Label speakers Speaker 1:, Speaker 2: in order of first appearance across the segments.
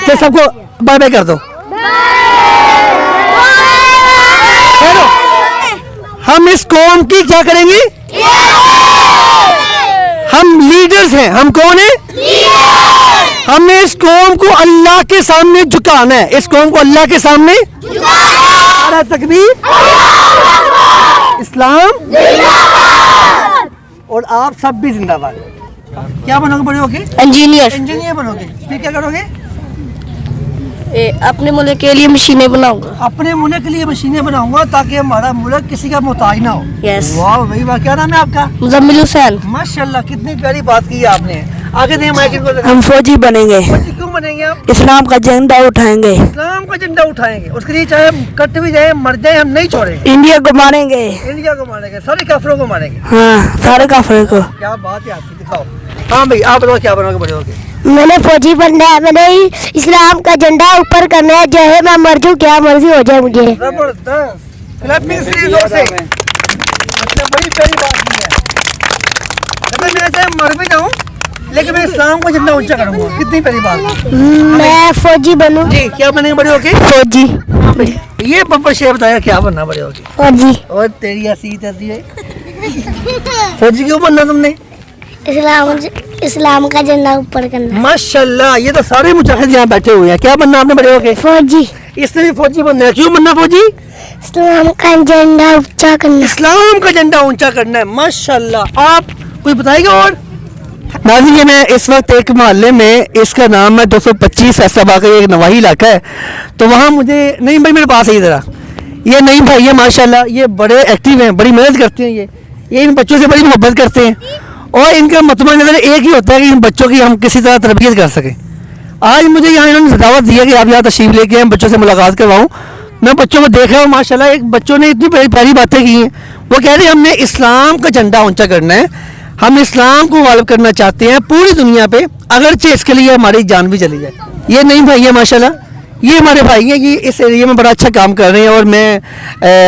Speaker 1: तो सबको bye bye कर दो। हम इस कौम की क्या करेंगे? हम लीडर्स हैं। हम कौन है? हमने इस कौम को अल्लाह के सामने झुकाना है। इस कौम को अल्लाह के सामने नारा तकबीर, इस्लाम, और आप सब भी जिंदाबाद। क्या बनोगे बड़े होके?
Speaker 2: इंजीनियर।
Speaker 1: इंजीनियर बनोगे। फिर क्या करोगे?
Speaker 2: अपने मुल्क के लिए मशीनें बनाऊंगा।
Speaker 1: अपने मुल्क के लिए मशीनें बनाऊंगा ताकि हमारा मुल्क किसी का मोहताज ना हो।
Speaker 2: यस।
Speaker 1: वाह भाई वाह। क्या नाम है आपका?
Speaker 2: मुजम्मिल हुसैन।
Speaker 1: माशाल्लाह, कितनी प्यारी बात की है आपने। आगे दें माइक को।
Speaker 2: हम फौजी बनेंगे।
Speaker 1: फौजी क्यों बनेंगे आप?
Speaker 2: इस्लाम का झंडा उठाएंगे।
Speaker 1: इस्लाम का झंडा उठाएंगे। उसके लिए चाहे हम कट भी जाए, मर जाए, हम नहीं छोड़ेंगे।
Speaker 2: इंडिया को मारेंगे।
Speaker 1: इंडिया को मारेंगे, सारे काफिरों को मारेंगे।
Speaker 2: हाँ, सारे काफिर को।
Speaker 1: क्या बात है आपकी, दिखाओ। हाँ भाई, आप बताओ क्या बनोगे बड़े होके?
Speaker 3: मैंने फौजी बनना है। मैंने इस्लाम का झंडा ऊपर करना है, चाहे मैं मर जाऊँ, क्या मर्जी हो जाए मुझे।
Speaker 1: जबरदस्त। क्लैपिंग से जोर से। आपने बड़ी प्यारी बात की है। अगर मैं चाहे मर भी जाऊँ लेकिन मैं इस्लाम का झंडा ऊंचा करूंगा। कितनी प्यारी बात।
Speaker 3: मैं फौजी बनूं।
Speaker 1: जी, क्या बनेंगे बड़े होके?
Speaker 3: फौजी।
Speaker 1: ये बब्बर शेर बताया क्या बनना बड़े होके?
Speaker 3: फौजी।
Speaker 1: और तेरी हंसी तरती है। फौजी क्यों बनना तुमने?
Speaker 3: इस्लाम का झंडा ऊपर करना।
Speaker 1: माशाल्लाह, ये तो सारे मुजाहिद यहाँ बैठे हुए हैं। क्या बनना आपने बड़े होके?
Speaker 3: फौजी।
Speaker 1: इसने भी फौजी बनना है। क्यों बनना फौजी?
Speaker 3: इस्लाम का झंडा ऊंचा करना।
Speaker 1: इस्लाम का झंडा ऊंचा करना है। माशाल्लाह। आप कोई बताएगा? और नाज़रीन, मैं इस वक्त एक मोहल्ले में, इसका नाम है 225 फैसलाबाद का एक नवाही इलाका है। तो वहाँ मुझे नहीं भाई मेरे पास है ज़रा, ये नहीं भाई है माशाल्लाह, ये बड़े एक्टिव हैं, बड़ी मेहनत करते हैं। ये इन बच्चों से बड़ी मोहब्बत करते हैं और इनका मतमा नज़र एक ही होता है कि इन बच्चों की हम किसी तरह तरबियत कर सकें। आज मुझे यहाँ इन्होंने दावत दी है कि आप यहाँ तशरीफ लेके हम बच्चों से मुलाकात करवाऊँ। मैं बच्चों को देख रहा हूँ माशाल्लाह, एक बच्चों ने इतनी प्यारी बातें की हैं। वो कह रहे हैं हमने इस्लाम का झंडा ऊंचा करना है, हम इस्लाम को गालिब करना चाहते हैं पूरी दुनिया पे, अगरचे इसके लिए हमारी जान भी चली जाए। ये नहीं भाई है माशाल्लाह, ये हमारे भाई हैं कि इस एरिया में बड़ा अच्छा काम कर रहे हैं और मैं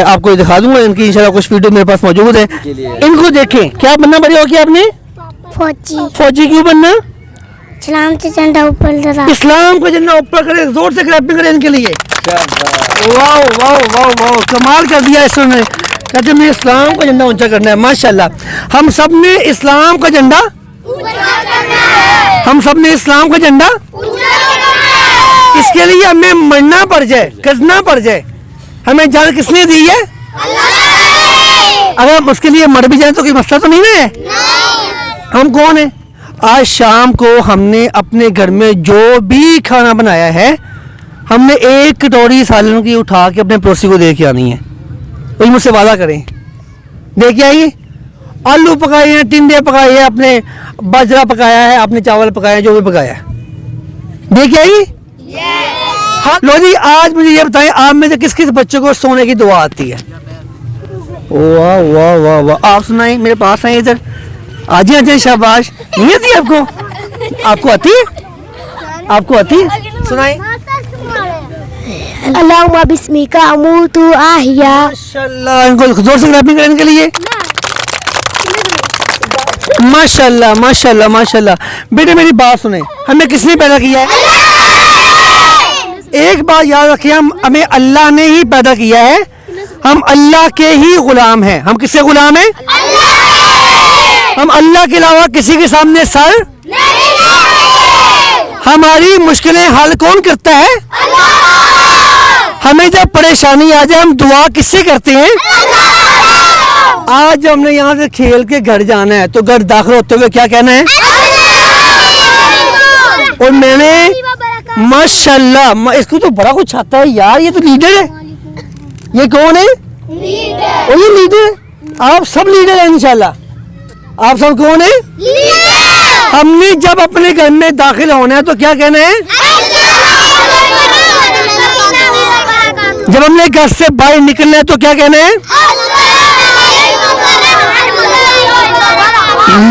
Speaker 1: आपको दिखा दूंगा इनकी इंशाल्लाह कुछ वीडियो मेरे पास मौजूद है। इनको देखें। क्या बनना बड़े हो गया आपने?
Speaker 3: फौजी।
Speaker 1: फौजी क्यों बनना?
Speaker 3: इस्लाम का झंडा ऊपर करा।
Speaker 1: इस्लाम का झंडा ऊपर करे, जोर से क्लैपिंग करें इनके लिए। वाह वाह वाह वाह, कमाल कर दिया इसने। कहते हैं इस्लाम का झंडा ऊंचा करना है। माशाल्लाह, हम सब ने इस्लाम का झंडा हम सब ने इस्लाम का झंडा इसके लिए हमें मरना पड़ जाए, करना पड़ जाए, हमें जान किसने दी है? अगर हम उसके लिए मर भी जाए तो कोई मसला तो नहीं है। हम कौन है? आज शाम को हमने अपने घर में जो भी खाना बनाया है, हमने एक कटोरी सालन की उठा के अपने पड़ोसी को दे के आनी है। वही मुझसे वादा करें, दे के आइए। आलू पकाए हैं, टिंडे पकाए हैं, अपने बाजरा पकाया है, अपने चावल पकाए हैं, जो भी पकाया है, दे के आइए। हाँ लो जी, आज मुझे ये बताएं, आप में से किस किस बच्चों को सोने की दुआ आती है? वाह वाह वाह वाह, आप सुनाए, मेरे पास आए इधर। आज ही शाबाश। नहीं आती आपको? आपको आती है? आपको आती है? सुनाए।
Speaker 3: अल्लाहुम्मा बिस्मिका अमूतु आहिया।
Speaker 1: माशाल्लाह, इनको जोर से क्लैपिंग करने के लिए। माशाल्लाह माशाल्लाह माशाल्लाह। बेटे मेरी बात सुने, हमें किसने पैदा किया है? एक बात याद रखिए, हमें अल्लाह ने ही पैदा किया है, हम अल्लाह के ही गुलाम हैं। हम किसके गुलाम हैं? हम अल्लाह के अलावा किसी के सामने सर हमारी मुश्किलें हल कौन करता है? हमें जब परेशानी आ जाए हम दुआ किससे करते हैं? आज हमने यहाँ से खेल के घर जाना है तो घर दाखिल होते हुए क्या कहना है? और मैंने माशाल्लाह, इसको तो बड़ा कुछ आता है यार, ये तो लीडर है। ये कौन है? लीडर। और ये लीडर, आप सब लीडर हैं इंशाल्लाह। आप सब कौन है? हमने जब अपने घर में दाखिल होना है तो क्या कहना है? जब हमने घर से बाहर निकलना है तो क्या कहना है?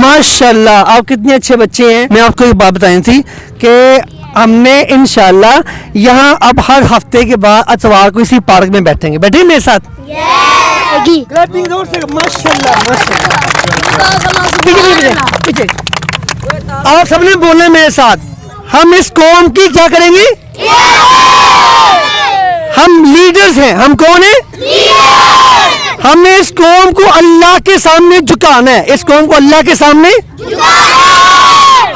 Speaker 1: माशाल्लाह, आप कितने अच्छे बच्चे हैं। मैं आपको एक बात बताई थी कि हमने इंशाल्लाह यहाँ अब हर हफ्ते के बाद इतवार को इसी पार्क में बैठेंगे। बैठे मेरे साथ? माशाल्लाह माशाल्लाह। आप सबने बोलना मेरे साथ, हम इस कौम की क्या करेंगे? हम लीडर्स हैं। हम कौन है? हमने इस कौम को अल्लाह के सामने झुकाना है। इस कौम को अल्लाह के सामने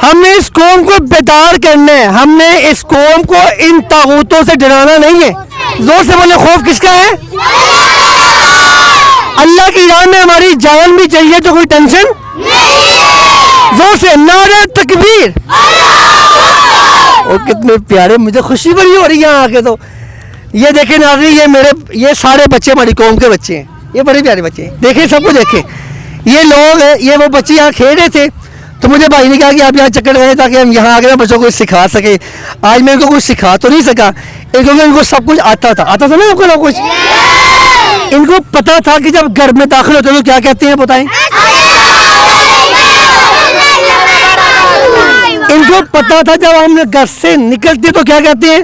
Speaker 1: हमने इस कौम को बेदार करना है। हमने इस कौम को इन तागूतों से डराना नहीं है। जोर से बोले, खौफ किसका है? अल्लाह की राह में हमारी जान भी चाहिए तो कोई टेंशन नहीं। जोर से नारा तकबीर। और कितने प्यारे, मुझे खुशी बड़ी हो रही है यहाँ आके। तो ये देखे नाज़रीन, ये सारे बच्चे हमारी कौम के बच्चे हैं। ये बड़े प्यारे बच्चे हैं, देखें सबको देखें। ये लोग, ये वो बच्चे यहाँ खेल रहे थे, तो मुझे भाई ने कहा कि आप यहाँ चक्कर लगाएं ताकि हम यहाँ आके ना बच्चों को सिखा सके। आज मैं इनको कुछ सिखा तो नहीं सका, क्योंकि इनको सब कुछ आता था ना आपको सब कुछ। इनको पता था कि जब घर में दाखिल होते तो क्या कहते हैं, बताएं। इनको पता था जब हम घर से निकलते तो क्या कहते हैं।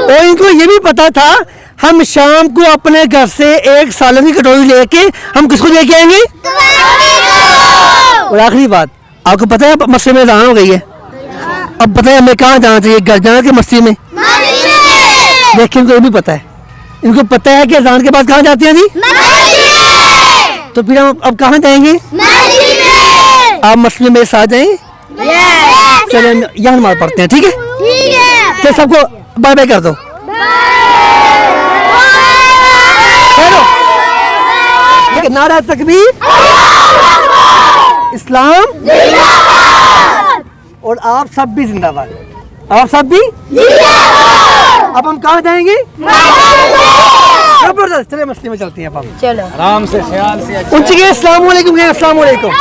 Speaker 1: और इनको ये भी पता था हम शाम को अपने घर से एक सालन की कटोरी लेके हम किसको लेके आएंगे। और आखिरी बात, आपको पता है मस्जिद में अज़ान हो गई है। अब बताएं हमें कहाँ जाना चाहिए, घर जाना कि मस्जिद में? देखिए इनको ये भी पता है। इनको पता है कि अज़ान के बाद कहाँ जाते हैं जी। तो फिर हम अब कहाँ जाएंगे? आप मस्जिद में मेरे साथ जाएं। चलिए यहाँ नमाज़ पढ़ते हैं, ठीक है? तो सबको बाय बाय कर दो। ठीक है, नारा तकबीर, इस्लाम और आप सब भी जिंदाबाद। आप सब भी। अब हम कहाँ जाएंगे? जबरदस्त। चलिए मस्जिद में चलते हैं। अब हम
Speaker 2: चलो
Speaker 4: आराम से ख्याल से
Speaker 1: उनसे अस्सलाम वालेकुम। अस्सलाम वालेकुम।